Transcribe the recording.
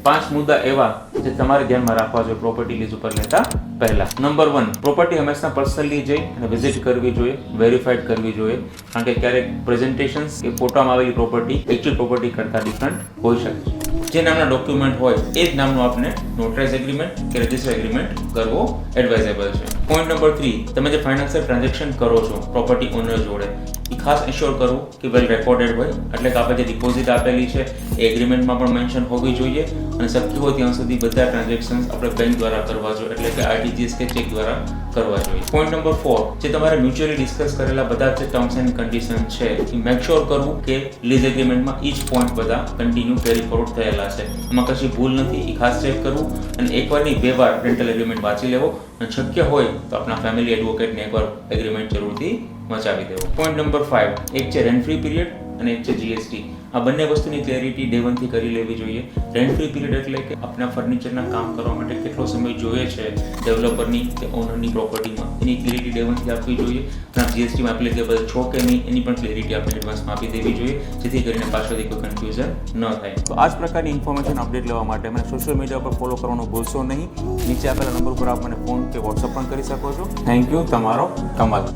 5 મુદ્દા એવા જે તમારે ધ્યાનમાં રાખવા જોઈએ પ્રોપર્ટી લીઝ ઉપર લેતા પહેલા. નંબર 1, પ્રોપર્ટી હંમેશા પર્સનલી જઈ અને વિઝિટ કરવી જોઈએ, વેરીફાઈડ કરવી જોઈએ, કારણ કે ક્યારેક પ્રેઝન્ટેશન્સ કે ફોટામાં આવેલી પ્રોપર્ટી એકચ્યુઅલ પ્રોપર્ટી કરતાં ડિફરન્ટ હોઈ શકે છે. જે નામના ડોક્યુમેન્ટ હોય એ જ નામનું આપણે નોટરાઇઝ એગ્રીમેન્ટ કે રજિસ્ટર એગ્રીમેન્ટ કરવો એડવાઇઝેબલ છે. પોઈન્ટ નંબર 3, તમે જે ફાઇનાન્શિયલ ટ્રાન્ઝેક્શન કરો છો પ્રોપર્ટી ઓનર જોડે એ ખાસ એશ્યોર કરવું કે વેલ રેકોર્ડેડ હોય, એટલે કે આપણે જે ડિપોઝિટ આપેલી છે એ એગ્રીમેન્ટમાં પણ મેન્શન હોવી જોઈએ અને શક્ય હોય ત્યાં સુધી બધા ટ્રાન્ઝેક્શન્સ આપણે બેંક દ્વારા કરવા જોઈએ, એટલે કે આરટીજીએસ કે ચેક દ્વારા કરવા જોઈએ. પોઈન્ટ નંબર 4, જે તમારે મ્યુચ્યુઅલી ડિસ્કસ કરેલા બધા જે ટર્મ્સ એન્ડ કન્ડિશન છે એ મેક શ્યોર કરવું કે લીઝ એગ્રીમેન્ટમાં ઈ જ પોઈન્ટ બધા કન્ટિન્યુ કેરી ફોરવર્ડ થયેલા છે, એમાં કશી ભૂલ નથી એ ખાસ ચેક કરવું અને એકવાર નહીં 2 વાર રેન્ટલ એગ્રીમેન્ટ વાંચી લેવો અને શક્ય હોય તો આપણા ફેમિલી એડવોકેટને એકવાર એગ્રીમેન્ટ જરૂરથી વંચાવી દેવો. પોઈન્ટ નંબર 5, એક છે રેન્ટ ફ્રી પીરિયડ અને એક છે જીએસટી. આ બંને વસ્તુની ક્લેરિટી ડે 1 થી કરી લેવી જોઈએ. રેન્ટ ફ્રી પીરિયડ એટલે કે આપણા ફર્નિચરના કામ કરવા માટે કેટલો સમય જોઈએ છે ડેવલપરની કે ઓનરની પ્રોપર્ટીમાં, એની ક્લેરિટી ડે 1 થી આપવી જોઈએ. અને જીએસટીમાં એપ્લિકેબલ છો કે નહીં એની પણ ક્લેરિટી આપણે એડવાન્સમાં આપી દેવી જોઈએ, જેથી કરીને પાછળથી કોઈ કન્ફ્યુઝન ન થાય. તો આ જ પ્રકારની ઇન્ફોર્મેશન અપડેટ લેવા માટે મને સોશિયલ મીડિયા પર ફોલો કરવાનું ભૂલશો નહીં. નીચે આપેલા નંબર પર આપ મને ફોન કે વોટ્સઅપ પણ કરી શકો છો. Thank you. તમારો કમલ.